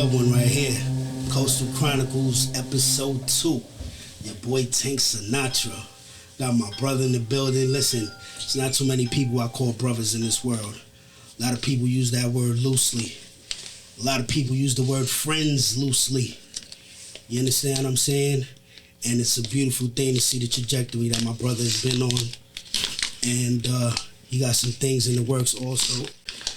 good one right here. Coastal Chronicles, episode 2. Your boy Tank Sinatra. Got my brother in the building. Listen, it's not too many people I call brothers in this world. A lot of people use that word loosely. A lot of people use the word friends loosely. You understand what I'm saying? And it's a beautiful thing to see the trajectory that my brother has been on. And he got some things in the works also.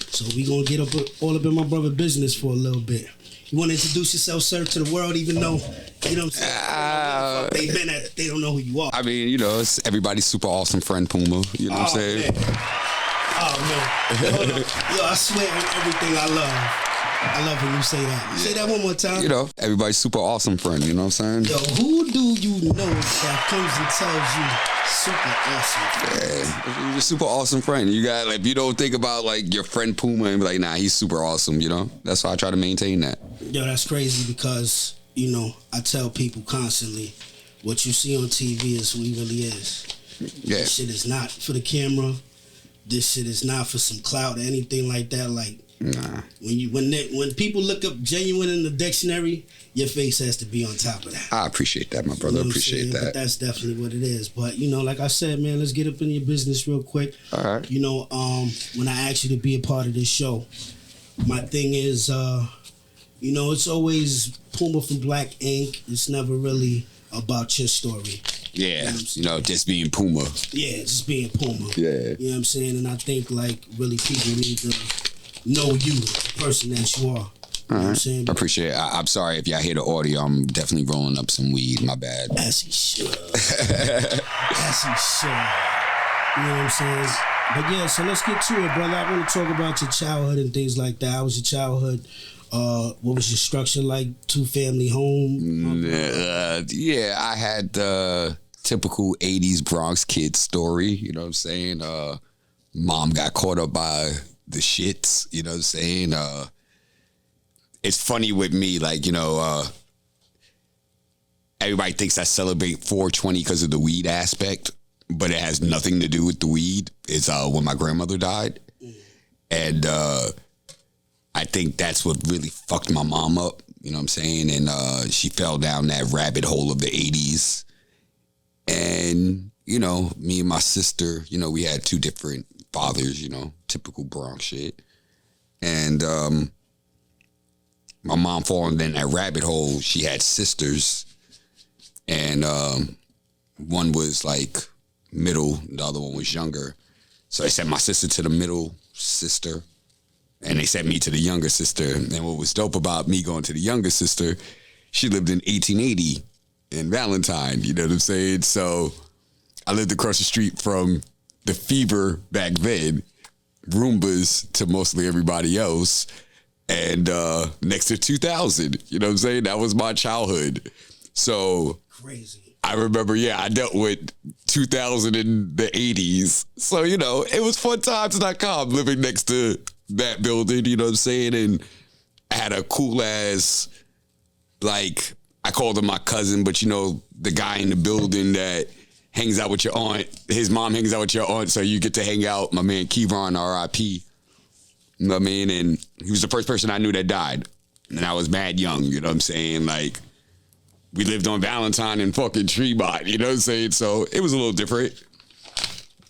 So we gonna get all up in my brother's business for a little bit. You want to introduce yourself, sir, to the world, even though, you know what I'm saying? They don't know who you are. I mean, you know, it's everybody's super awesome friend, Puma. You know what I'm saying? Man. Oh, man. Yo, I swear on everything I love. I love when you say that. Yeah. Say that one more time. You know, everybody's super awesome friend. You know what I'm saying? Yo, who do you know that comes and tells you super awesome? Yeah, you're a super awesome friend. You got, like, if you don't think about, like, your friend Puma and be like, nah, he's super awesome, you know? That's why I try to maintain that. Yo, that's crazy because, you know, I tell people constantly, what you see on TV is who he really is. Yeah. This shit is not for the camera. This shit is not for some clout or anything like that. Like, nah. When people look up genuine in the dictionary, your face has to be on top of that. I appreciate that, my brother. You know appreciate that. But that's definitely what it is. But, you know, like I said, man, let's get up in your business real quick. All right. You know, when I asked you to be a part of this show, my thing is, you know, it's always Puma from Black Ink. It's never really about your story. Yeah, you know, just being Puma. Yeah, just being Puma. Yeah. You know what I'm saying? And I think, like, really people need to know you, the person that you are. You know what I'm saying? I appreciate it. I'm sorry if y'all hear the audio. I'm definitely rolling up some weed. My bad. As he should. As he should. You know what I'm saying? But yeah, so let's get to it, brother. I want to talk about your childhood and things like that. How was your childhood? What was your structure like? Two-family home? Yeah, I had the typical 80s Bronx kid story. You know what I'm saying? Mom got caught up by the shits. You know what I'm saying? It's funny with me, like, you know, everybody thinks I celebrate 420 because of the weed aspect, but it has nothing to do with the weed. It's when my grandmother died. And I think that's what really fucked my mom up. You know what I'm saying? And she fell down that rabbit hole of the 80s. And, you know, me and my sister, you know, we had two different fathers, you know, typical Bronx shit. And my mom falling in that rabbit hole, she had sisters. And one was like middle, the other one was younger. So they sent my sister to the middle sister. And they sent me to the younger sister. And what was dope about me going to the younger sister, she lived in 1880 in Valentine, you know what I'm saying? So I lived across the street from the Fever back then, Roombas to mostly everybody else, and next to 2000, you know what I'm saying? That was my childhood. So crazy. I remember, yeah, I dealt with 2000 in the 80s. So, you know, it was funtimes.com living next to that building, you know what I'm saying? And I had a cool ass, like, I called him my cousin, but you know, the guy in the building that hangs out with your aunt, his mom hangs out with your aunt, so you get to hang out, my man Kevon, R.I.P. You know what I mean? And he was the first person I knew that died. And I was mad young, you know what I'm saying? Like, we lived on Valentine and fucking Tremont, you know what I'm saying? So it was a little different.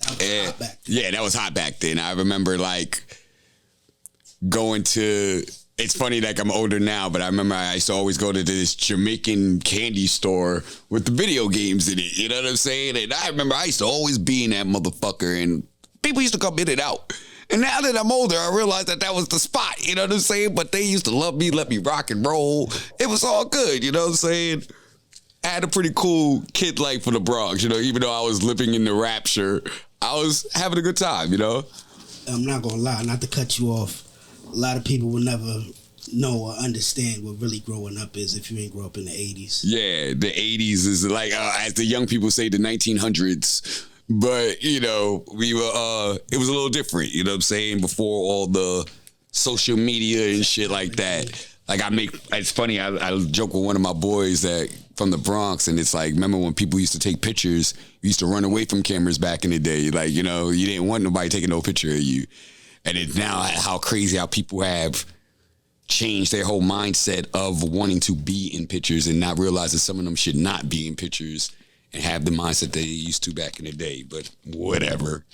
That was hot back then. Yeah, that was hot back then. I remember, like, going to, it's funny, like, I'm older now, but I remember I used to always go to this Jamaican candy store with the video games in it, you know what I'm saying? And I remember I used to always be in that motherfucker, and people used to come in and out. And now that I'm older, I realized that was the spot, you know what I'm saying? But they used to love me, let me rock and roll. It was all good, you know what I'm saying? I had a pretty cool kid life for the Bronx, you know, even though I was living in the rapture, I was having a good time, you know? I'm not gonna lie, not to cut you off. A lot of people will never know or understand what really growing up is if you ain't grow up in the 80s. Yeah, the 80s is like, as the young people say, the 1900s. But, you know, we were, it was a little different, you know what I'm saying? Before all the social media and shit like that. Like, it's funny, I joke with one of my boys that from the Bronx, and it's like, remember when people used to take pictures, you used to run away from cameras back in the day. Like, you know, you didn't want nobody taking no picture of you. And it's now how crazy how people have change their whole mindset of wanting to be in pictures and not realizing some of them should not be in pictures and have the mindset they used to back in the day. But whatever.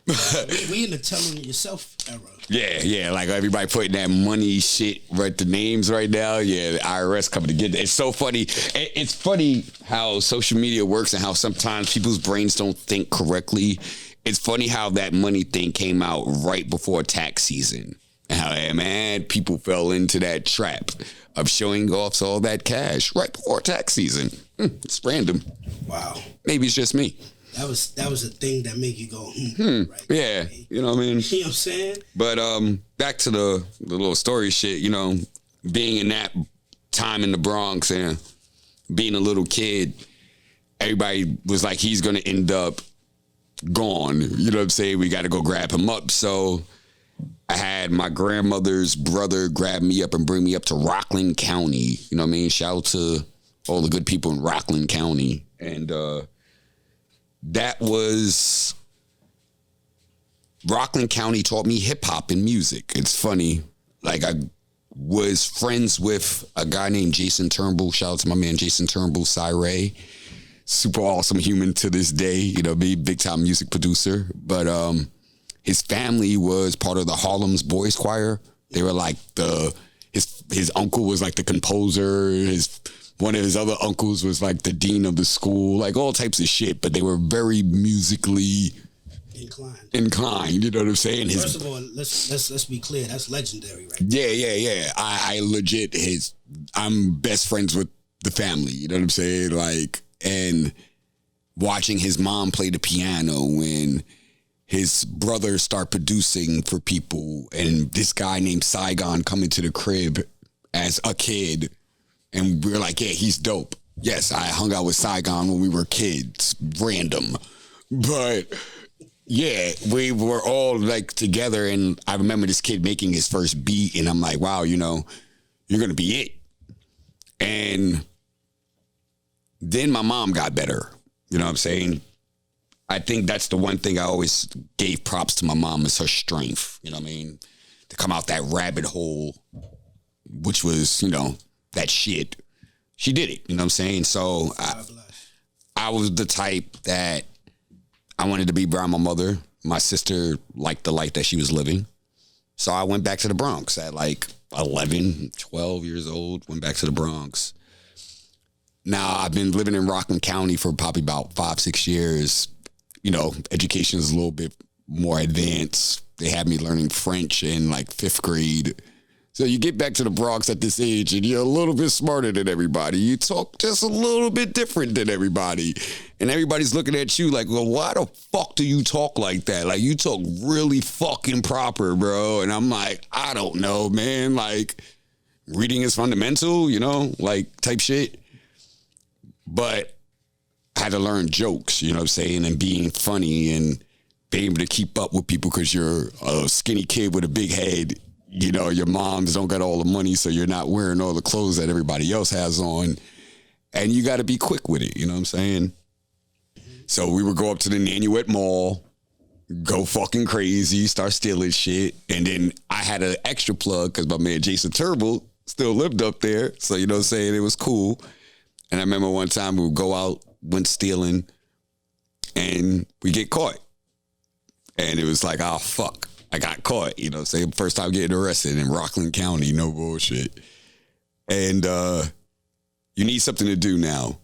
We in the telling it yourself era. Yeah, like everybody putting that money shit right the names right now. Yeah, the IRS coming to get it. It's so funny. It's funny how social media works and how sometimes people's brains don't think correctly. It's funny how that money thing came out right before tax season. And how, man, people fell into that trap of showing off all that cash right before tax season. It's random. Wow. Maybe it's just me. That was a thing that make you go, right. Yeah, you know what I mean? You know what I'm saying? But back to the little story shit, you know, being in that time in the Bronx and being a little kid, everybody was like, he's going to end up gone. You know what I'm saying? We got to go grab him up. So I had my grandmother's brother grab me up and bring me up to Rockland County. You know what I mean? Shout out to all the good people in Rockland County. And that was... Rockland County taught me hip hop and music. It's funny. Like, I was friends with a guy named Jason Turnbull. Shout out to my man Jason Turnbull, Cyray. Super awesome human to this day. You know, big time music producer. But his family was part of the Harlem's Boys Choir. They were like his uncle was like the composer. One of his other uncles was like the dean of the school. Like all types of shit. But they were very musically inclined, you know what I'm saying? First of all, let's be clear. That's legendary, right? Yeah. I legit I'm best friends with the family, you know what I'm saying? Like, and watching his mom play the piano when his brother start producing for people, and this guy named Saigon come into the crib as a kid, and we're like, yeah, he's dope. Yes, I hung out with Saigon when we were kids, random, but. Yeah, we were all like together, and I remember this kid making his first beat, and I'm like, wow, you know, you're going to be it. And then my mom got better. You know what I'm saying? I think that's the one thing I always gave props to my mom is her strength. You know what I mean? To come out that rabbit hole, which was, you know, that shit. She did it. You know what I'm saying? So I was the type that I wanted to be around my mother. My sister liked the life that she was living. So I went back to the Bronx at like 11, 12 years old, went back to the Bronx. Now I've been living in Rockland County for probably about 5-6 years. You know, education is a little bit more advanced. They had me learning French in like 5th grade. So you get back to the Bronx at this age and you're a little bit smarter than everybody. You talk just a little bit different than everybody. And everybody's looking at you like, well, why the fuck do you talk like that? Like, you talk really fucking proper, bro. And I'm like, I don't know, man. Like, reading is fundamental, you know, like type shit. But I had to learn jokes, you know what I'm saying? And being funny and being able to keep up with people because you're a skinny kid with a big head. You know, your moms don't got all the money, so you're not wearing all the clothes that everybody else has on. And you got to be quick with it, you know what I'm saying? So we would go up to the Nanuet Mall, go fucking crazy, start stealing shit. And then I had an extra plug because my man Jason Turnbull still lived up there. So, you know what I'm saying? It was cool. And I remember one time we would go out, went stealing, and we get caught. And it was like, oh, fuck. I got caught, you know, say first time getting arrested in Rockland County, no bullshit. And you need something to do now,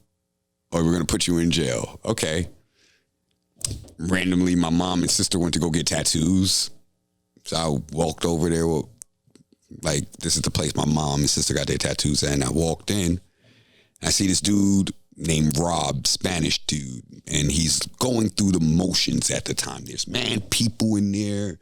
or we're going to put you in jail. Okay. Randomly, my mom and sister went to go get tattoos. So I walked over there, like, this is the place my mom and sister got their tattoos at. And I walked in, I see this dude named Rob, Spanish dude, and he's going through the motions at the time. There's, people in there.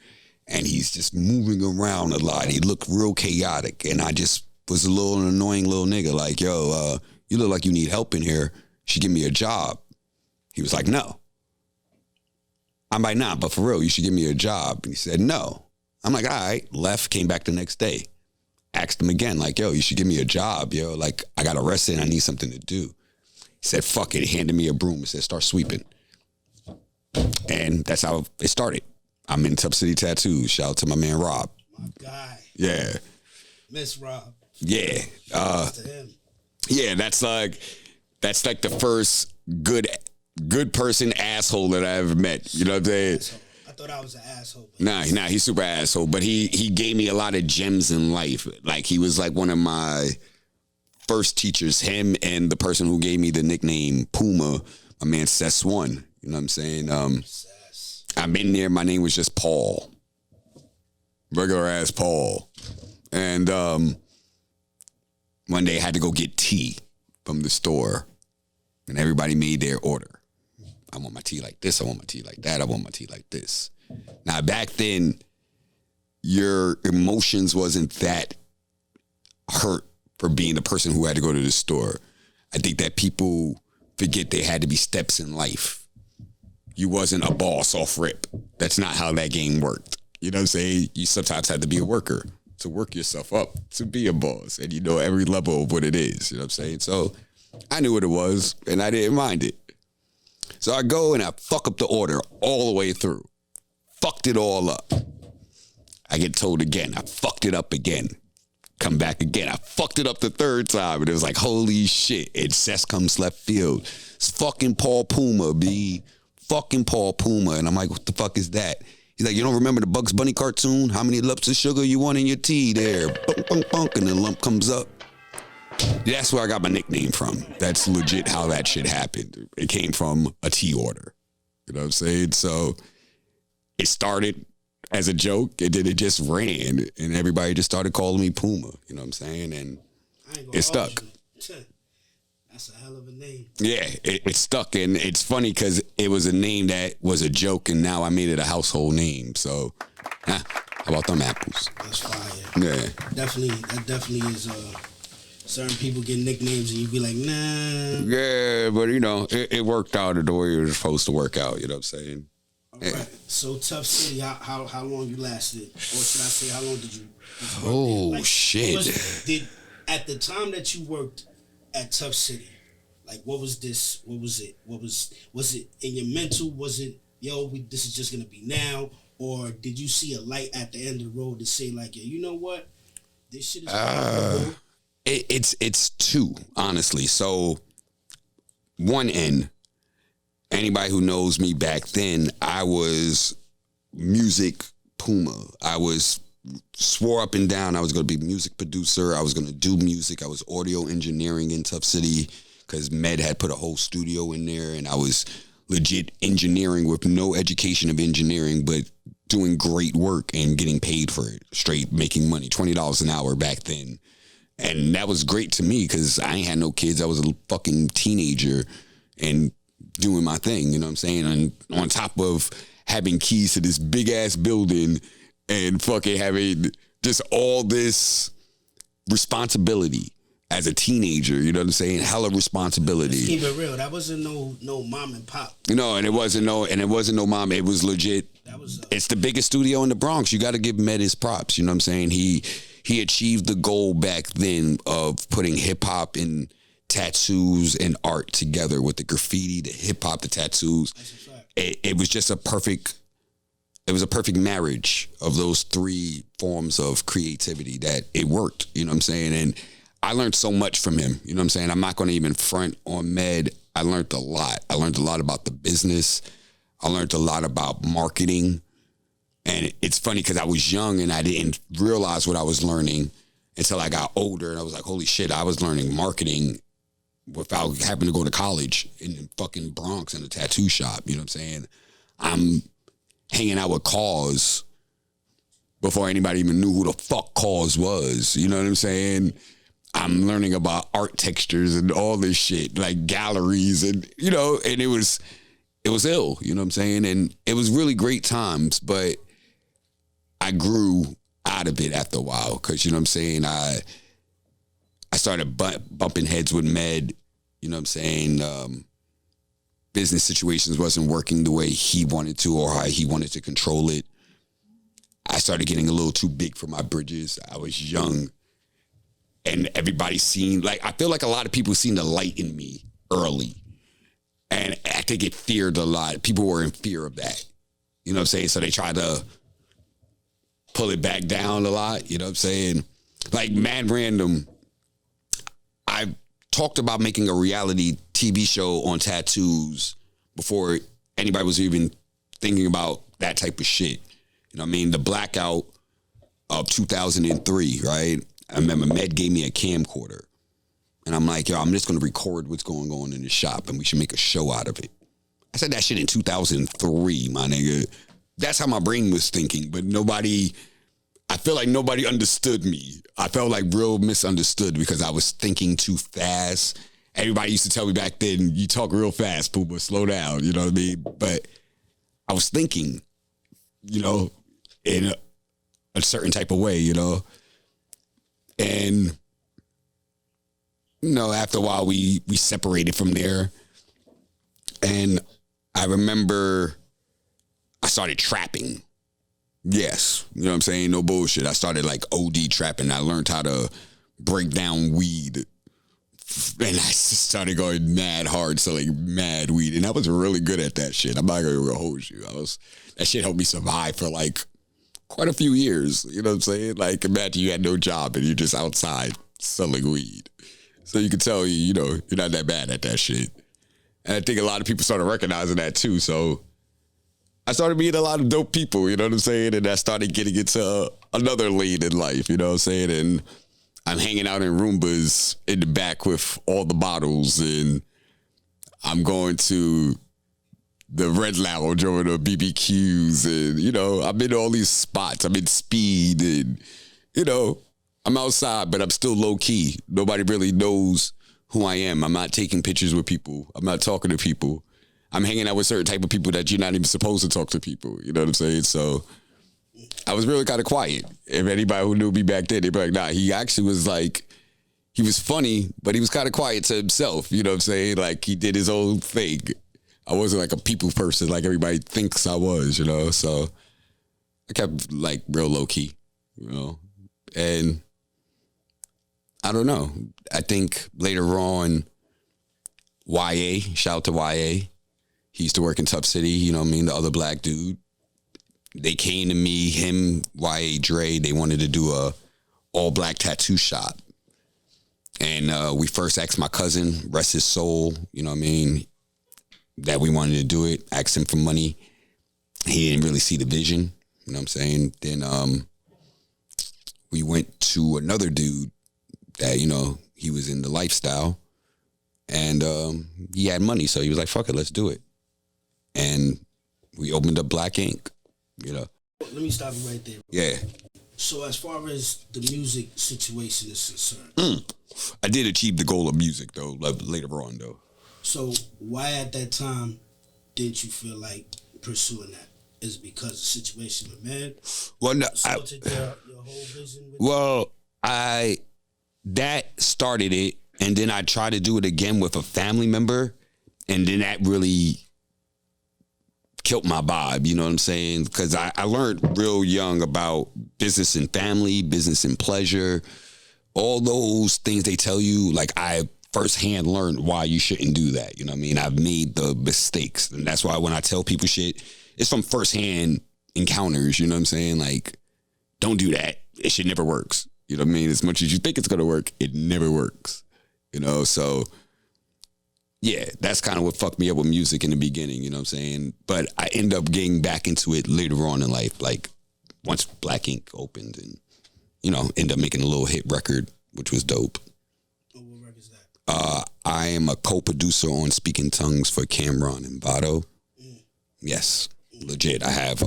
And he's just moving around a lot. He looked real chaotic. And I just was a little annoying little nigga. Like, yo, you look like you need help in here. You should give me a job. He was like, no. I'm like, nah, but for real, you should give me a job. And he said, no. I'm like, all right. Left, came back the next day. Asked him again, like, yo, you should give me a job, yo. Like, I got arrested and I need something to do. He said, fuck it. He handed me a broom. He said, start sweeping. And that's how it started. I'm in Tub City Tattoos. Shout out to my man Rob. My guy. Yeah. Miss Rob. Yeah. To him. Yeah, that's like the first good person asshole that I ever met. You know what I'm saying? I thought I was an asshole. Nah, he's super asshole. But he gave me a lot of gems in life. Like, he was like one of my first teachers. Him and the person who gave me the nickname Puma, my man Jae'won. You know what I'm saying? I've been there. My name was just Paul. Regular ass Paul. And one day I had to go get tea from the store. And everybody made their order. I want my tea like this. I want my tea like that. I want my tea like this. Now, back then, your emotions wasn't that hurt for being the person who had to go to the store. I think that people forget there had to be steps in life. You wasn't a boss off rip. That's not how that game worked. You know what I'm saying? You sometimes had to be a worker to work yourself up to be a boss. And you know every level of what it is. You know what I'm saying? So I knew what it was, and I didn't mind it. So I go and I fuck up the order all the way through. Fucked it all up. I get told again. I fucked it up again. Come back again. I fucked it up the third time. And it was like, holy shit. It just comes left field. It's fucking Paul Puma, B. Fucking Paul Puma. And I'm like, what the fuck is that? He's like, you don't remember the Bugs Bunny cartoon? How many lumps of sugar you want in your tea there? Bunk, bunk, bunk. And the lump comes up. That's where I got my nickname from. That's legit how that shit happened. It came from a tea order. You know what I'm saying? So it started as a joke, and then it just ran, and everybody just started calling me Puma. You know what I'm saying? And it stuck. That's a hell of a name. Yeah, it stuck, and it's funny because it was a name that was a joke, and now I made it a household name. So, how about them apples? That's fire. Yeah. That definitely is certain people get nicknames and you be like, nah. Yeah, but you know, it worked out the way it was supposed to work out, you know what I'm saying? All right. So Tough City, how long you lasted? Or should I say, how long did you work there? Shit. At the time that you worked at Tough City, like what was this? What was it? Was it in your mental? Was it, this is just gonna be now? Or did you see a light at the end of the road to say like, yeah, you know what? This shit is It's two, honestly. So one end, anybody who knows me back then, I was music Puma. I swore up and down I was going to be a music producer. I was going to do music. I was audio engineering in Tough City because Med had put a whole studio in there, and I was legit engineering with no education of engineering, but doing great work and getting paid for it, straight making money, $20 an hour back then. And that was great to me because I ain't had no kids. I was a fucking teenager and doing my thing, you know what I'm saying? And on top of having keys to this big ass building and fucking having just all this responsibility as a teenager, you know what I'm saying? Hella responsibility. Let's keep it real. That wasn't no mom and pop. No, and it wasn't no mom. It was legit. It's the biggest studio in the Bronx. You got to give Med his props. You know what I'm saying? He achieved the goal back then of putting hip hop and tattoos and art together with the graffiti, the hip hop, the tattoos. It was just a perfect marriage of those three forms of creativity that it worked. You know what I'm saying? And I learned so much from him. You know what I'm saying? I'm not going to even front on Med. I learned a lot. I learned a lot about the business. I learned a lot about marketing. And it's funny because I was young and I didn't realize what I was learning until I got older. And I was like, holy shit, I was learning marketing without having to go to college in the fucking Bronx in a tattoo shop. You know what I'm saying? I'm hanging out with Cause before anybody even knew who the fuck Cause was. You know what I'm saying? I'm learning about art textures and all this shit, like galleries and, you know, and it was ill, you know what I'm saying? And it was really great times, but I grew out of it after a while because, you know what I'm saying, I started bumping heads with Med, you know what I'm saying? Business situations wasn't working the way he wanted to or how he wanted to control it. I started getting a little too big for my bridges. I was young and everybody seen, like, I feel like a lot of people seen the light in me early. And I think it feared a lot. People were in fear of that. You know what I'm saying? So they tried to pull it back down a lot. You know what I'm saying? Like, mad random. I talked about making a reality TV show on tattoos before anybody was even thinking about that type of shit. You know what I mean? The blackout of 2003, right? I remember Med gave me a camcorder. And I'm like, yo, I'm just going to record what's going on in the shop and we should make a show out of it. I said that shit in 2003, my nigga. That's how my brain was thinking. But I feel like nobody understood me. I felt like real misunderstood because I was thinking too fast. Everybody used to tell me back then, you talk real fast, Puma, slow down. You know what I mean? But I was thinking, you know, in a certain type of way, you know. And, you know, after a while, we separated from there. And I remember I started trapping. Yes. You know what I'm saying? No bullshit. I started like OD trapping. I learned how to break down weed. And I just started going mad hard, selling mad weed. And I was really good at that shit. I'm not going to hold you. That shit helped me survive for like quite a few years. You know what I'm saying? Like, imagine you had no job and you're just outside selling weed. So you can tell, you know, you're not that bad at that shit. And I think a lot of people started recognizing that too. So I started meeting a lot of dope people, you know what I'm saying? And I started getting into another lane in life, you know what I'm saying? And I'm hanging out in Roombas in the back with all the bottles, and I'm going to the Red Lounge or the BBQs, and, you know, I'm in all these spots. I'm in Speed, and, you know, I'm outside, but I'm still low key. Nobody really knows who I am. I'm not taking pictures with people. I'm not talking to people. I'm hanging out with certain type of people that you're not even supposed to talk to people. You know what I'm saying? So I was really kind of quiet. If anybody who knew me back then, they'd be like, nah, he actually was like, he was funny, but he was kind of quiet to himself. You know what I'm saying? Like, he did his own thing. I wasn't like a people person like everybody thinks I was, you know? So I kept like real low key, you know? And I don't know. I think later on, YA, shout out to YA. He used to work in Tough City, you know what I mean? The other black dude. They came to me, him, YA, Dre, they wanted to do a all black tattoo shop. And we first asked my cousin, rest his soul, you know what I mean, that we wanted to do it, asked him for money. He didn't really see the vision, you know what I'm saying? Then we went to another dude that, you know, he was in the lifestyle. And he had money, so he was like, fuck it, let's do it. And we opened up Black Ink, you know. Let me stop you right there. Yeah. So as far as the music situation is concerned. I did achieve the goal of music, though, later on, though. So why at that time didn't you feel like pursuing that? Is it because the situation with Med? Well, no. Your whole vision with well, that started it, and then I tried to do it again with a family member, and then that really killed my vibe, you know what I'm saying? Because I learned real young about business and family, business and pleasure, all those things they tell you. Like, I firsthand learned why you shouldn't do that, you know what I mean? I've made the mistakes, and that's why when I tell people shit, it's from firsthand encounters, you know what I'm saying? Like, don't do that. It shit never works. You know what I mean? As much as you think it's going to work, it never works, you know? So yeah, that's kind of what fucked me up with music in the beginning, you know what I'm saying? But I end up getting back into it later on in life, like once Black Ink opened, and, you know, end up making a little hit record, which was dope. what record is that? I am a co-producer on Speaking Tongues for Cameron and Vado. Yes, legit. I have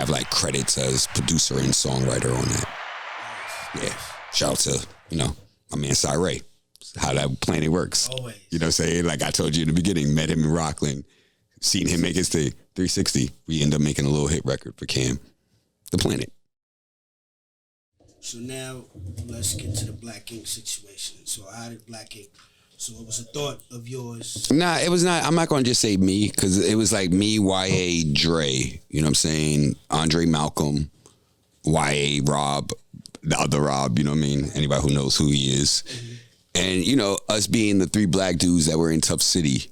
like credits as producer and songwriter on that. Yeah, shout out to, you know, my man Cyré. How that planet works. Always. You know what I'm saying? Like I told you in the beginning, met him in Rockland, seen him make his thing, 360. We end up making a little hit record for Cam, The Planet. So now let's get to the Black Ink situation. So how did Black Ink? So it was a thought of yours. Nah, it was not. I'm not going to just say me, because it was like me, YA, Dre. You know what I'm saying? Andre Malcolm, YA, Rob, the other Rob, you know what I mean? Anybody who knows who he is. Mm-hmm. And, you know, us being the three black dudes that were in Tough City.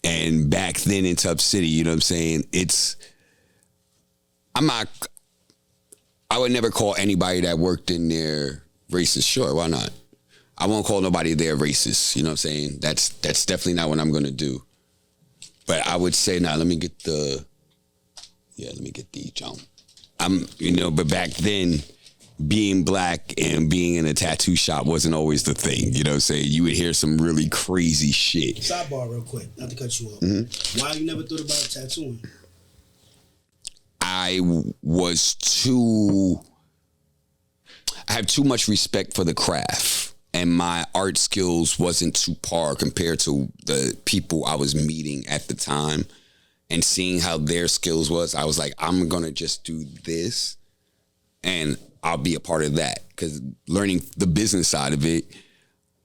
And back then in Tough City, you know what I'm saying? I would never call anybody that worked in there racist. Sure, why not? I won't call nobody there racist. You know what I'm saying? That's definitely not what I'm going to do. But I would say, let me get the jump. But back then, being black and being in a tattoo shop wasn't always the thing. You know what I'm saying? You would hear some really crazy shit. Sidebar real quick, not to cut you off. Why you never thought about tattooing? I have too much respect for the craft, and my art skills wasn't too par compared to the people I was meeting at the time, and seeing how their skills was. I was like, I'm going to just do this and I'll be a part of that, because learning the business side of it,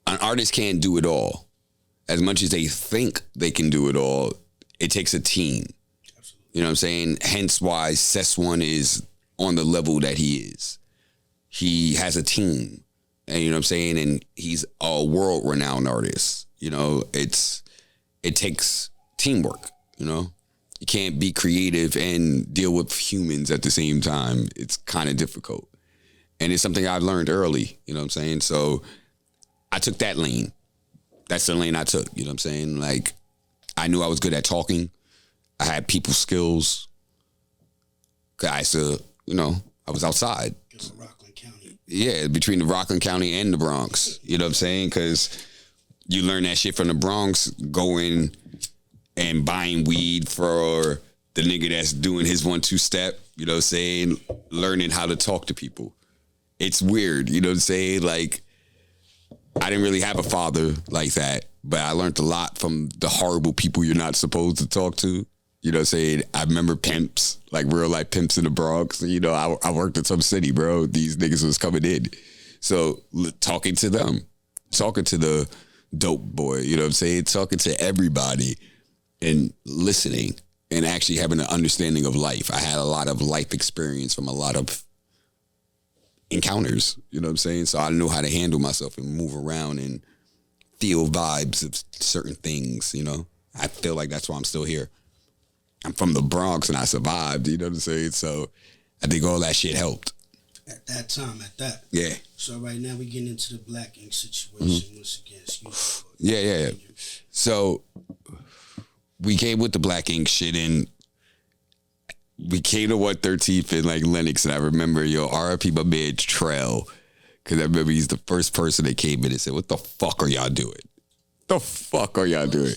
an artist can't do it all. As much as they think they can do it all, it takes a team. Absolutely. You know what I'm saying? Hence why Jae'won is on the level that he is. He has a team, and you know what I'm saying? And he's a world-renowned artist. You know, it takes teamwork, you know? You can't be creative and deal with humans at the same time. It's kind of difficult. And it's something I learned early, you know what I'm saying? So I took that lane. That's the lane I took, you know what I'm saying? Like, I knew I was good at talking. I had people skills. I used to, I was outside. Rockland County. Yeah, between the Rockland County and the Bronx, you know what I'm saying? Because you learn that shit from the Bronx, going and buying weed for the nigga that's doing his 1-2 step, you know what I'm saying? Learning how to talk to people. It's weird, you know what I'm saying? Like, I didn't really have a father like that, but I learned a lot from the horrible people you're not supposed to talk to. You know what I'm saying? I remember pimps, like real life pimps in the Bronx. You know, I worked in some city, bro. These niggas was coming in. So talking to them, talking to the dope boy, you know what I'm saying? Talking to everybody and listening and actually having an understanding of life. I had a lot of life experience from a lot of encounters, you know what I'm saying? So I know how to handle myself and move around and feel vibes of certain things, you know? I feel like that's why I'm still here. I'm from the Bronx and I survived, you know what I'm saying? So I think all that shit helped. At that time, Yeah. So right now we getting into the black ink situation once again. Excuse me. Yeah. So we came with the black ink shit, and we came to 113th in like Lenox, and I remember, RIP my man Trell, because I remember he's the first person that came in and said, "What the fuck are y'all doing? The fuck are y'all doing?"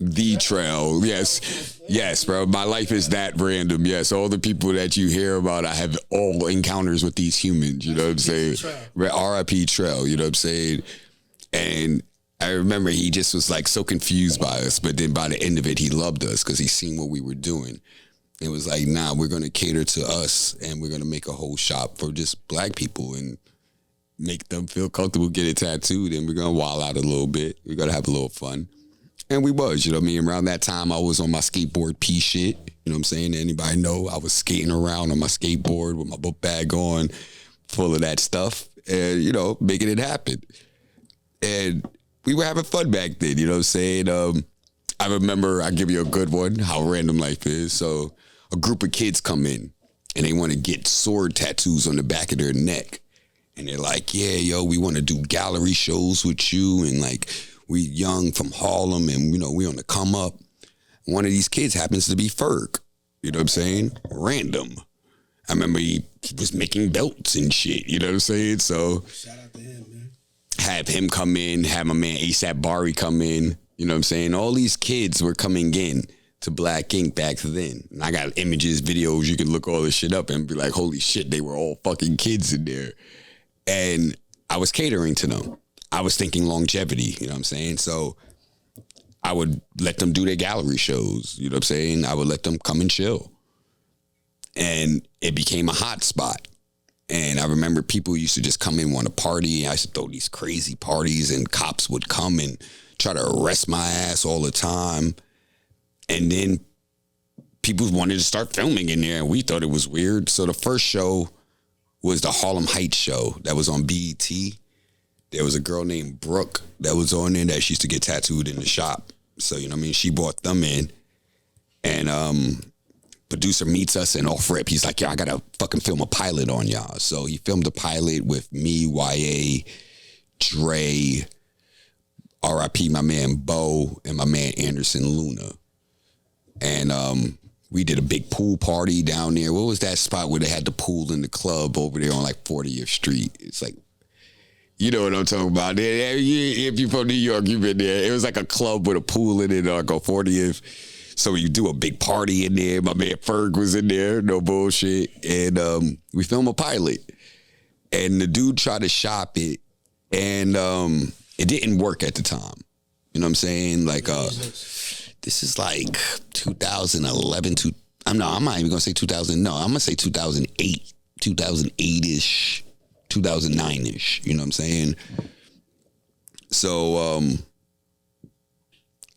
The Trail, yes, bro. My life is that random. Yes, all the people that you hear about, I have all encounters with these humans. You know what I'm saying? R.I.P. Trail. You know what I'm saying? And I remember he just was like so confused by us, but then by the end of it, he loved us because he seen what we were doing. It was like, nah, we're gonna cater to us, and we're gonna make a whole shop for just black people and make them feel comfortable getting tattooed, and we're gonna wild out a little bit. We're gonna have a little fun. And we was, you know what I mean? Around that time, I was on my skateboard P shit. You know what I'm saying? Anybody know? I was skating around on my skateboard with my book bag on, full of that stuff, and, making it happen. And we were having fun back then, you know what I'm saying? I remember, I'll give you a good one, how random life is. So a group of kids come in, and they want to get sword tattoos on the back of their neck. And they're like, yeah, we want to do gallery shows with you, and like, we young from Harlem, and, we on the come up. One of these kids happens to be Ferg. You know what I'm saying? Random. I remember he was making belts and shit. You know what I'm saying? So shout out to him, man. Have him come in, have my man ASAP Bari come in. You know what I'm saying? All these kids were coming in to Black Ink back then. And I got images, videos, you can look all this shit up and be like, holy shit, they were all fucking kids in there. And I was catering to them. I was thinking longevity, you know what I'm saying? So I would let them do their gallery shows, you know what I'm saying? I would let them come and chill. And it became a hot spot. And I remember people used to just come in, want to party. I used to throw these crazy parties, and cops would come and try to arrest my ass all the time. And then people wanted to start filming in there, and we thought it was weird. So the first show was the Harlem Heights show that was on BET. There was a girl named Brooke that was on there that she used to get tattooed in the shop. So, you know what I mean? She brought them in. And producer meets us and off rip, he's like, yo, I gotta fucking film a pilot on y'all. So he filmed a pilot with me, YA, Dre, R.I.P. my man Bo, and my man Anderson Luna. And we did a big pool party down there. What was that spot where they had the pool in the club over there on like 40th Street? It's like, you know what I'm talking about. If you're from New York, you've been there. It was like a club with a pool in it on 40th. So we do a big party in there. My man Ferg was in there, no bullshit. And we filmed a pilot. And the dude tried to shop it. And it didn't work at the time. You know what I'm saying? Like, this is like 2011 to, I'm not even going to say 2000. No, I'm going to say 2008, 2008-ish, 2009-ish. You know what I'm saying? So,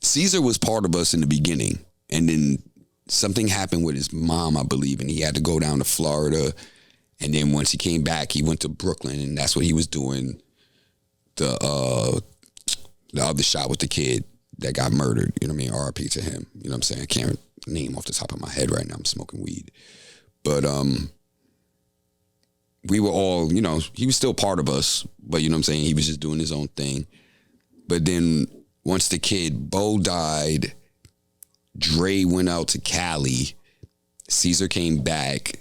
Caesar was part of us in the beginning. And then something happened with his mom, I believe, and he had to go down to Florida. And then once he came back, he went to Brooklyn, and that's what he was doing. The other shot with the kid that got murdered, you know what I mean? R.I.P. to him. You know what I'm saying? I can't name off the top of my head right now. I'm smoking weed. But we were all, you know, he was still part of us, but you know what I'm saying? He was just doing his own thing. But then once the kid, Bo, died, Dre went out to Cali, Caesar came back,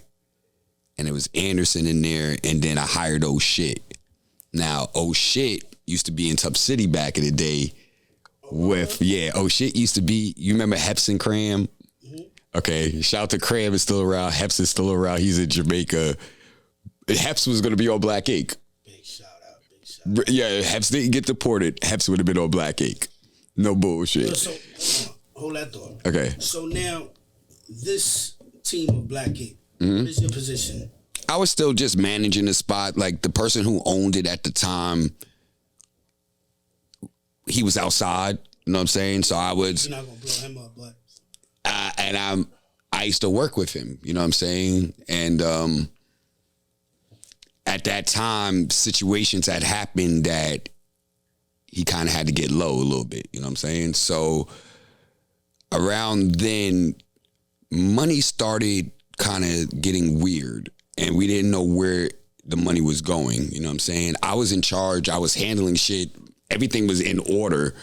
and it was Anderson in there, and then I hired Oh Shit. Now, Oh Shit used to be in Tub City back in the day with, Oh Shit used to be, you remember Heps and Cram? Mm-hmm. Okay, shout out to Cram is still around, Heps is still around, he's in Jamaica. Heps was going to be on Black Ink. Big shout out. Yeah, Heps didn't get deported, Heps would have been on Black Ink. No bullshit. So, hold that thought. Okay. So now, this team of Black Ink, what is your position? I was still just managing the spot. Like, the person who owned it at the time, he was outside. You know what I'm saying? So I was... You're not going to blow him up, but... I used to work with him. You know what I'm saying? And at that time, situations had happened that he kind of had to get low a little bit. You know what I'm saying? So around then, money started kind of getting weird. And we didn't know where the money was going. You know what I'm saying? I was in charge. I was handling shit. Everything was in order.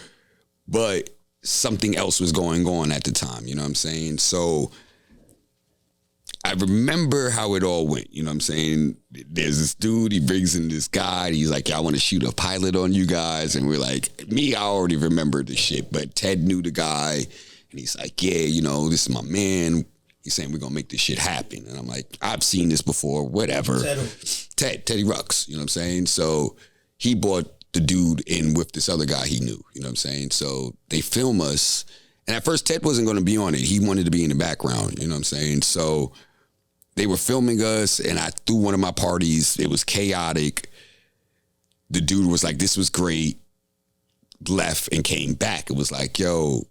But something else was going on at the time. You know what I'm saying? So I remember how it all went. You know what I'm saying? There's this dude. He brings in this guy. He's like, I want to shoot a pilot on you guys. And we're like, I already remember the shit. But Ted knew the guy. And he's like, yeah, you know, this is my man. He's saying we're going to make this shit happen. And I'm like, I've seen this before, whatever. Teddy Rucks, you know what I'm saying? So he brought the dude in with this other guy he knew, you know what I'm saying? So they film us. And at first, Ted wasn't going to be on it. He wanted to be in the background, you know what I'm saying? So they were filming us, and I threw one of my parties. It was chaotic. The dude was like, this was great. Left and came back. It was like, yo,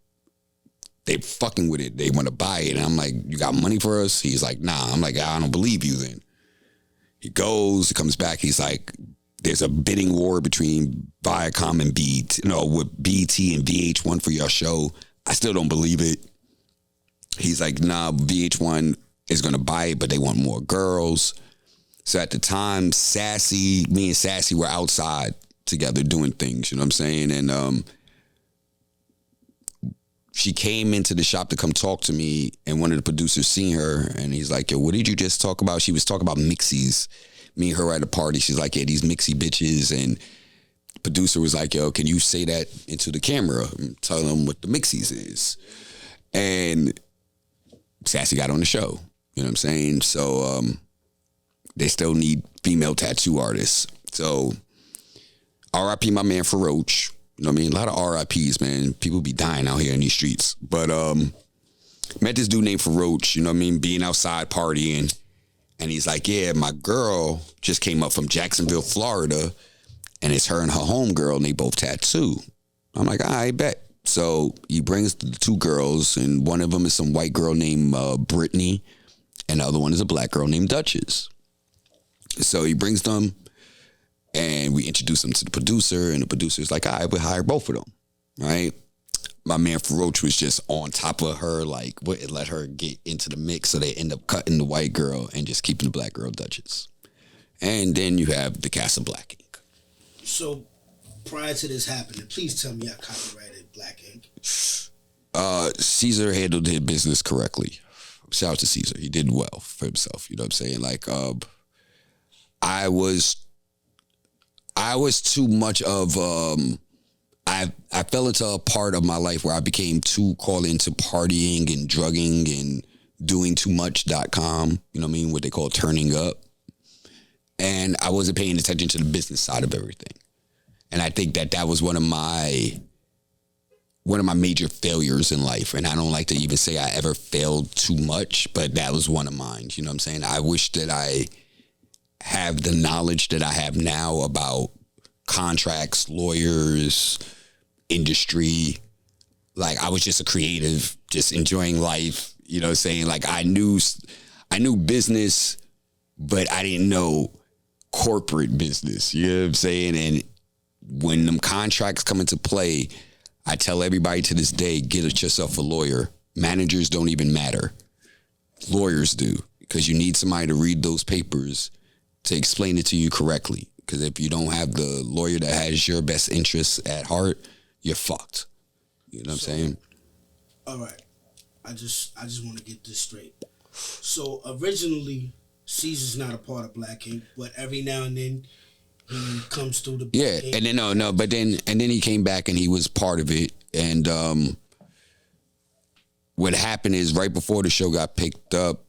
they fucking with it. They want to buy it. And I'm like, you got money for us? He's like, nah. I'm like, I don't believe you then. He goes, he comes back. He's like, there's a bidding war between Viacom and with BT and VH1 for your show. I still don't believe it. He's like, nah, VH1 is going to buy it, but they want more girls. So at the time, me and Sassy were outside together doing things, you know what I'm saying? And she came into the shop to come talk to me, and one of the producers seen her, and he's like, yo, what did you just talk about? She was talking about mixies. Me and her at a party. She's like, yeah, these mixie bitches. And the producer was like, yo, can you say that into the camera and tell them what the mixies is? And Sassy got on the show. You know what I'm saying? So they still need female tattoo artists. So R.I.P. my man Faroach. You know what I mean? A lot of R.I.Ps, man. People be dying out here in these streets. But met this dude named Faroach, you know what I mean? Being outside partying. And he's like, yeah, my girl just came up from Jacksonville, Florida, and it's her and her homegirl, and they both tattoo. I'm like, I bet. So he brings the two girls, and one of them is some white girl named Brittany, and the other one is a black girl named Duchess. So he brings them, and we introduce them to the producer, and the producer's like, all right, we'll hire both of them, right? my man Roach was just on top of her, like wouldn't let her get into the mix, so they end up cutting the white girl and just keeping the black girl Duchess. And then you have the cast of Black Ink. So prior to this happening, please tell me I copyrighted Black Ink. Caesar handled his business correctly. Shout out to Caesar. He did well for himself. You know what I'm saying? Like, I was too much of, I fell into a part of my life where I became too caught into partying and drugging and doing too much.com. You know what I mean? What they call turning up. And I wasn't paying attention to the business side of everything. And I think that was one of my major failures in life. And I don't like to even say I ever failed too much, but that was one of mine. You know what I'm saying? I wish that I have the knowledge that I have now about contracts, lawyers, industry. Like, I was just a creative, just enjoying life. You know what I'm saying? Like, I knew business, but I didn't know corporate business. You know what I'm saying? And when them contracts come into play, I tell everybody to this day, get yourself a lawyer. Managers don't even matter. Lawyers do, because you need somebody to read those papers to explain it to you correctly. Because if you don't have the lawyer that has your best interests at heart, you're fucked. You know what I'm saying? All right. I just want to get this straight. So originally, Caesar's not a part of Black Ink, but every now and then he comes through the Black Ink. And then but then he came back and he was part of it. And what happened is right before the show got picked up,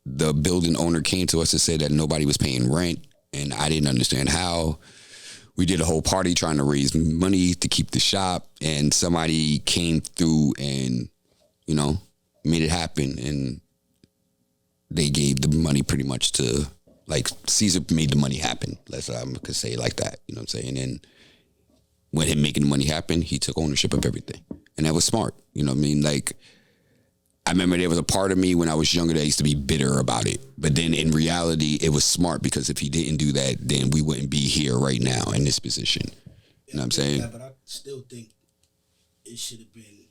the building owner came to us and said that nobody was paying rent, and I didn't understand how. We did a whole party trying to raise money to keep the shop, and somebody came through and, you know, made it happen, and they gave the money pretty much to, like, Caesar made the money happen. That's what I could say it like that. You know what I'm saying? And when him making the money happen, he took ownership of everything. And that was smart. You know what I mean? Like, I remember there was a part of me when I was younger that used to be bitter about it. But then in reality, it was smart, because if he didn't do that, then we wouldn't be here right now in this position. You know what I'm saying? Yeah, but I still think it should have been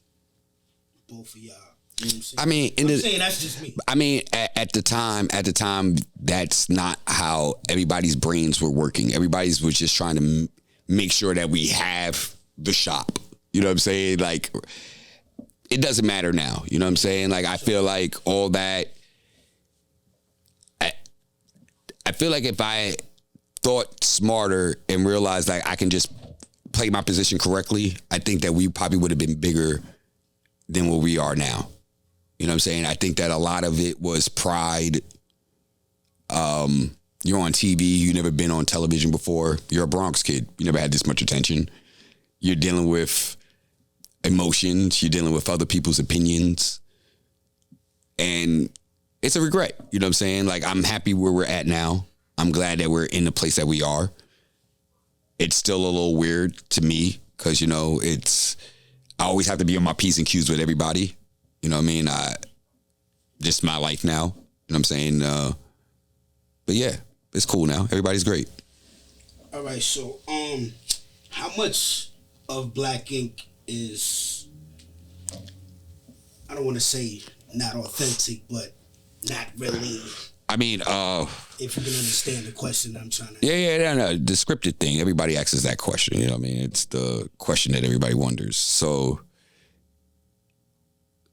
both of y'all. You know what I'm saying? I mean, I'm saying that's just me. I mean, at the time, that's not how everybody's brains were working. Everybody's was just trying to make sure that we have the shop. You know what I'm saying? Like, it doesn't matter now. You know what I'm saying? Like, I feel like all that, I feel like if I thought smarter and realized like I can just play my position correctly, I think that we probably would have been bigger than what we are now. You know what I'm saying? I think that a lot of it was pride. You're on TV. You've never been on television before. You're a Bronx kid. You never had this much attention. You're dealing with emotions. You're dealing with other people's opinions. And it's a regret. You know what I'm saying? Like, I'm happy where we're at now. I'm glad that we're in the place that we are. It's still a little weird to me because, you know, I always have to be on my P's and Q's with everybody. You know what I mean? This is my life now. You know what I'm saying? But yeah, it's cool now. Everybody's great. All right, so how much of Black Ink is, I don't want to say not authentic, but not really? I mean, if you can understand the question I'm trying to. Yeah. The scripted thing, everybody asks that question. You know what I mean? It's the question that everybody wonders. So,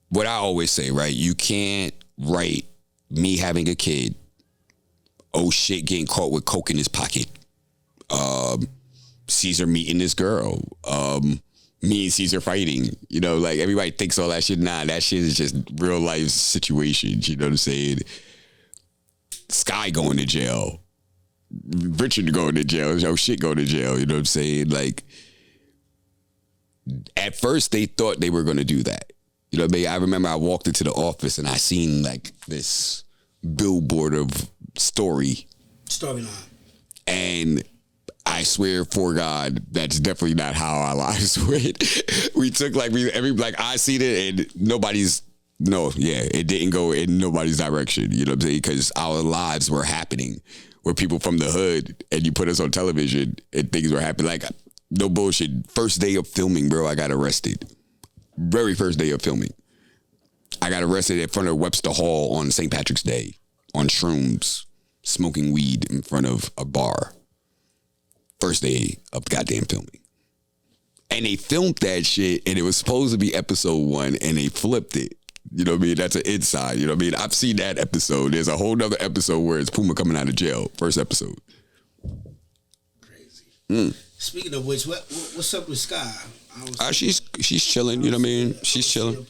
what I always say, right? You can't write me having a kid, oh shit, getting caught with coke in his pocket, Caesar meeting this girl, me and Caesar fighting. You know, like, everybody thinks all that shit. Nah, that shit is just real life situations. You know what I'm saying? Sky going to jail, Richard going to jail, yo, shit going to jail. You know what I'm saying? Like, at first they thought they were going to do that. You know what I mean? I remember I walked into the office and I seen like this billboard of storyline. And I swear for God, that's definitely not how our lives went. We took I seen it and it didn't go in nobody's direction. You know what I'm saying? Because our lives were happening. We're people from the hood, and you put us on television and things were happening. Like, no bullshit. First day of filming, bro, I got arrested. very first day of filming. I got arrested in front of Webster Hall on St. Patrick's Day on shrooms, smoking weed in front of a bar. First day of goddamn filming. And they filmed that shit, and it was supposed to be episode 1, and they flipped it. You know what I mean? That's an inside. You know what I mean? I've seen that episode. There's a whole nother episode where it's Puma coming out of jail. First episode. Crazy. Speaking of which, what's up with Sky? She's chilling. You know what I mean? She's chilling.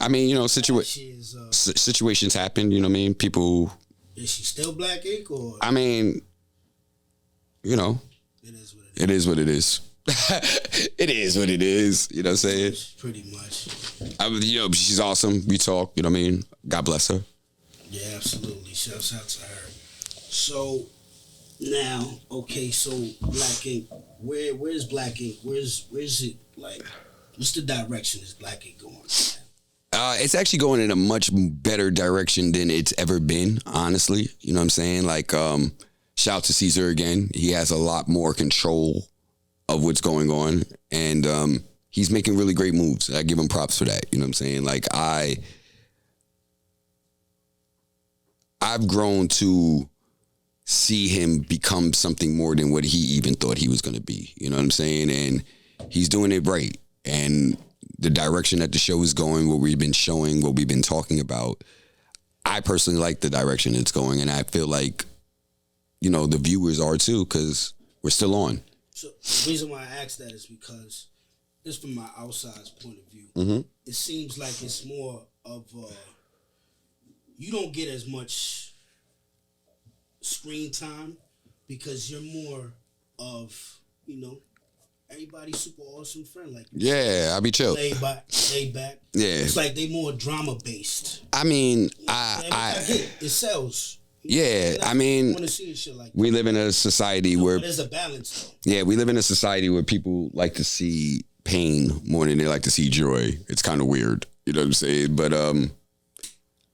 I mean, you know, situations happen. You know what I mean? People. Is she still Black Ink or? I mean, you know, it is what it is. It is what it is. You know what I'm saying? Pretty much. You know, she's awesome. We talk. You know what I mean? God bless her. Yeah, absolutely. Shouts out to her. So now, okay, so Black Ink, where's Black Ink? Where's it like? What's the direction is Black Ink going? It's actually going in a much better direction than it's ever been. Honestly, you know what I'm saying? Like, shout out to Caesar again. He has a lot more control of what's going on, and he's making really great moves. I give him props for that. You know what I'm saying? Like, I've grown to see him become something more than what he even thought he was going to be. You know what I'm saying? And he's doing it right. And the direction that the show is going, what we've been showing, what we've been talking about, I personally like the direction it's going, and I feel like, you know, the viewers are too, because we're still on. So the reason why I asked that is because, just from my outside point of view, it seems like it's more of you don't get as much screen time because you're more of, you know, everybody's super awesome friend. Like, yeah, I be chill. Laid back. Yeah. It's like they more drama based. I mean, it sells. Yeah, I mean, we live in a society where there's a balance, though. Yeah, we live in a society where people like to see pain more than they like to see joy. It's kind of weird, you know what I'm saying? But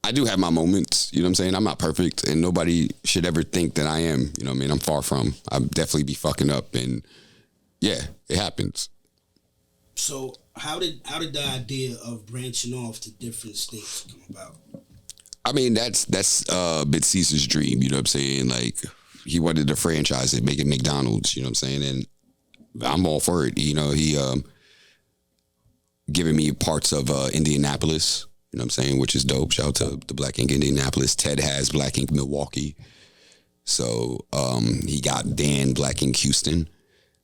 I do have my moments, you know what I'm saying? I'm not perfect, and nobody should ever think that I am, you know what I mean? I'm far from. I'll definitely be fucking up, and yeah, it happens. So how did the idea of branching off to different states come about? I mean, that's Bit Caesar's dream, you know what I'm saying? Like, he wanted to franchise it, make it McDonald's, you know what I'm saying? And I'm all for it. You know, he giving me parts of Indianapolis, you know what I'm saying, which is dope. Shout out to the Black Ink Indianapolis. Ted has Black Ink Milwaukee. So he got Dan Black Ink Houston.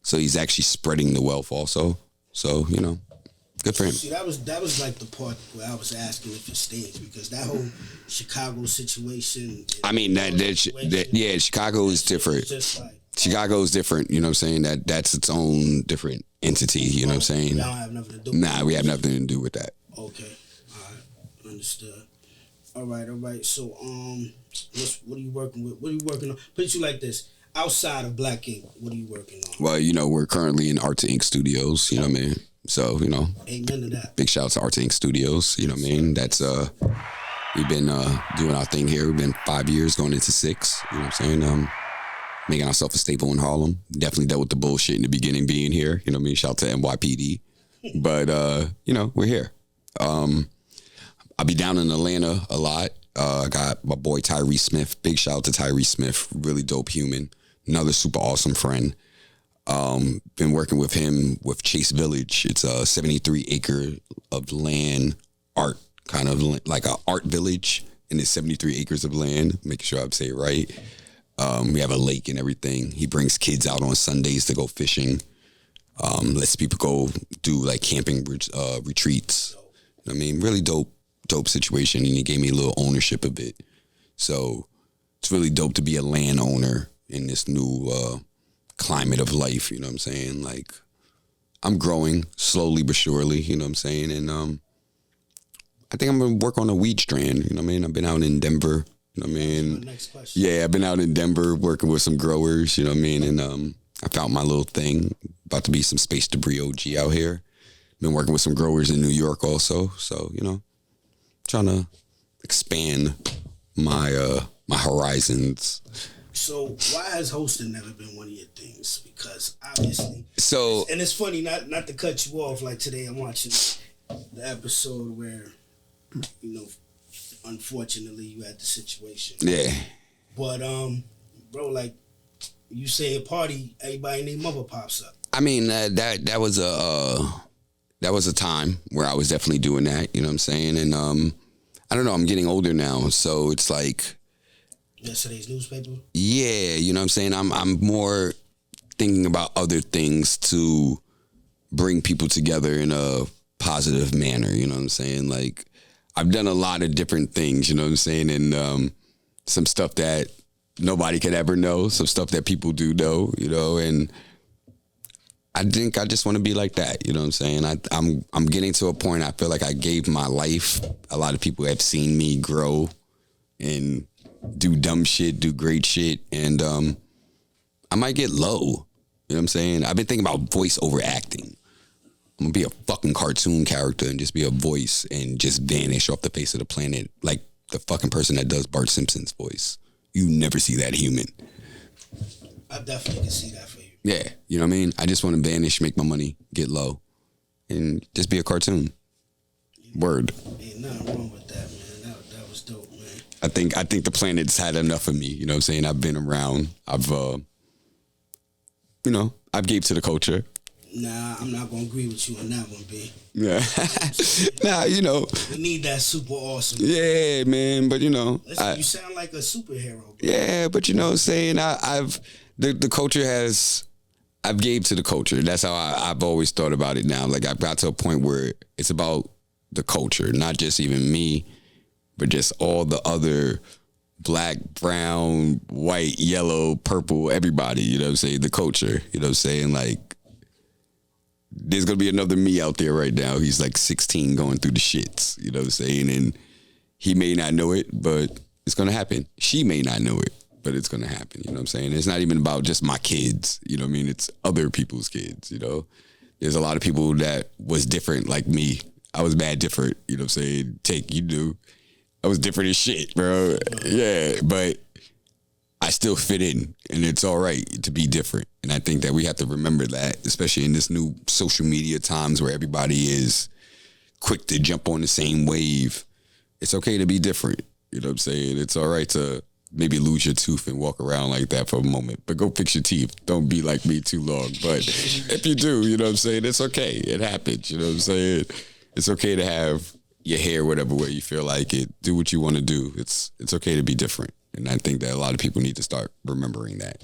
So he's actually spreading the wealth also. So, you know, good for him. See, that was like the part where I was asking if it stays, because that whole Chicago situation. I mean, yeah, Chicago is different. Chicago is different, you know what I'm saying? That's its own different entity, you know what I'm saying? Y'all have nothing to do with Nah, we have nothing to do with that. Okay. All right. Understood. All right. So, what are you working with? What are you working on? Put it you like this. Outside of Black Ink, what are you working on? Well, you know, we're currently in Art to Ink Studios, you know what I mean? So, you know. Amen to that. Big shout out to Art to Ink Studios, you know what I mean? That's, we've been doing our thing here. We've been 5 years, going into 6, you know what I'm saying? Making ourselves a staple in Harlem. Definitely dealt with the bullshit in the beginning being here, you know what I mean? Shout out to NYPD. But, you know, we're here. I'll be down in Atlanta a lot. I got my boy Tyree Smith. Big shout out to Tyree Smith. Really dope human. Another super awesome friend. Been working with him with Chase Village. It's a 73 acre of land, art, kind of like an art village, and it's 73 acres of land. Making sure I say it right. We have a lake and everything. He brings kids out on Sundays to go fishing. Lets people go do like camping retreats. I mean, really dope situation. And he gave me a little ownership of it. So it's really dope to be a landowner in this new climate of life, you know what I'm saying? Like, I'm growing slowly but surely, you know what I'm saying? And I think I'm going to work on a weed strand, you know what I mean? I've been out in Denver, you know what I mean? Next question. Yeah, I've been out in Denver working with some growers, you know what I mean? And I found my little thing, about to be some space debris OG out here. Been working with some growers in New York also, so, you know, trying to expand my my horizons. So why has hosting never been one of your things? Because obviously, so, and it's funny, not to cut you off. Like today, I'm watching the episode where, unfortunately you had the situation. Yeah. But bro, like you say a party, everybody named mother pops up. I mean that was a time where I was definitely doing that. You know what I'm saying? And I don't know. I'm getting older now, so it's like yesterday's newspaper. Yeah, you know what I'm saying. I'm more thinking about other things to bring people together in a positive manner. You know what I'm saying? Like I've done a lot of different things. You know what I'm saying? And some stuff that nobody could ever know, some stuff that people do know. You know, and I think I just want to be like that. You know what I'm saying? I'm getting to a point. I feel like I gave my life. A lot of people have seen me grow and do dumb shit, do great shit, and I might get low. You know what I'm saying? I've been thinking about voice over acting. I'm gonna be a fucking cartoon character and just be a voice and just vanish off the face of the planet like the fucking person that does Bart Simpson's voice. You never see that human. I definitely can see that for you. Yeah, you know what I mean? I just want to vanish, make my money, get low, and just be a cartoon. Word. Ain't nothing wrong with that, man. That was dope, man. I think the planet's had enough of me. You know what I'm saying? I've been around. I've I've gave to the culture. Nah, I'm not gonna agree with you on that one, B. Yeah. We need that super awesome. Yeah, man, but Listen, you sound like a superhero, bro. Yeah, but you know what I'm saying? The culture has, I've gave to the culture. That's how I've always thought about it now. Like I've got to a point where it's about the culture, not just even me, but just all the other black, brown, white, yellow, purple, everybody, you know what I'm saying? The culture, you know what I'm saying? Like, there's going to be another me out there right now. He's like 16 going through the shits, you know what I'm saying? And he may not know it, but it's going to happen. She may not know it, but it's going to happen, you know what I'm saying? It's not even about just my kids, you know what I mean? It's other people's kids, you know? There's a lot of people that was different like me. I was mad different, you know what I'm saying? I was different as shit, bro. Yeah, but I still fit in, and it's all right to be different. And I think that we have to remember that, especially in this new social media times where everybody is quick to jump on the same wave. It's okay to be different. You know what I'm saying? It's all right to maybe lose your tooth and walk around like that for a moment, but go fix your teeth. Don't be like me too long. But if you do, you know what I'm saying? It's okay. It happens. You know what I'm saying? It's okay to have your hair whatever way you feel like it. Do what you want to do. It's okay to be different. And I think that a lot of people need to start remembering that.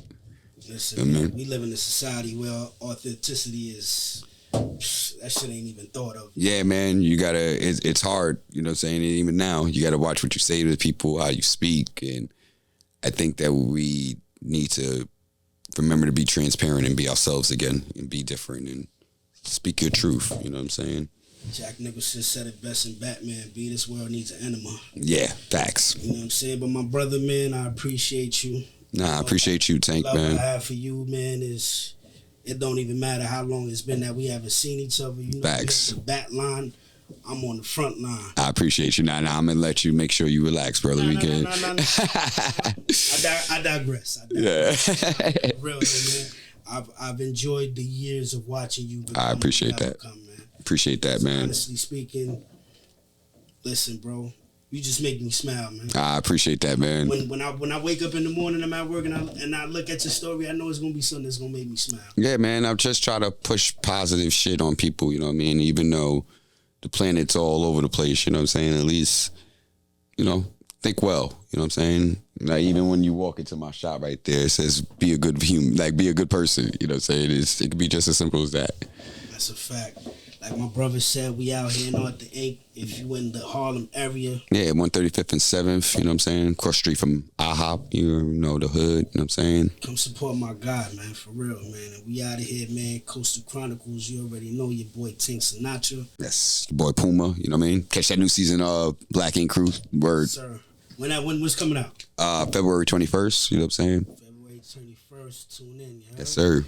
Listen, man, we live in a society where authenticity is, that shit ain't even thought of. Yeah, man, you gotta, it's hard, you know what I'm saying? And even now, you gotta watch what you say to people, how you speak. And I think that we need to remember to be transparent and be ourselves again and be different and speak your truth, you know what I'm saying? Jack Nicholson said it best in Batman, B, this world needs an enema. Yeah, facts. You know what I'm saying? But my brother, man, I appreciate you. Nah, I appreciate you, Tank, love man. I have for you, man, is it don't even matter how long it's been that we haven't seen each other. You know, facts. The back line, I'm on the front line. I appreciate you. Now I'm gonna let you make sure you relax, brother. We good. No. I digress. Yeah. Real, man. I've enjoyed the years of watching you. I appreciate that. Appreciate that, man. Honestly speaking, listen, bro, you just make me smile, man. I appreciate that, man. When I wake up in the morning, I'm at work and I look at your story, I know it's gonna be something that's gonna make me smile. Yeah, man. I'm just trying to push positive shit on people. You know what I mean? Even though the planet's all over the place, you know what I'm saying? At least, think well. You know what I'm saying? Like even when you walk into my shop right there, it says be a good human, like be a good person. You know what I'm saying? It could be just as simple as that. That's a fact. Like my brother said, we out here in Arthur Inc. If you in the Harlem area. Yeah, 135th and 7th, you know what I'm saying? Cross street from IHOP, you know, the hood, you know what I'm saying? Come support my guy, man, for real, man. And we out of here, man. Coastal Chronicles, you already know your boy Tink Sinatra. Yes, your boy Puma, you know what I mean? Catch that new season of Black Ink Crew, word. Yes, sir. When's coming out? February 21st, you know what I'm saying? February 21st, tune in, you heard? Yes, sir.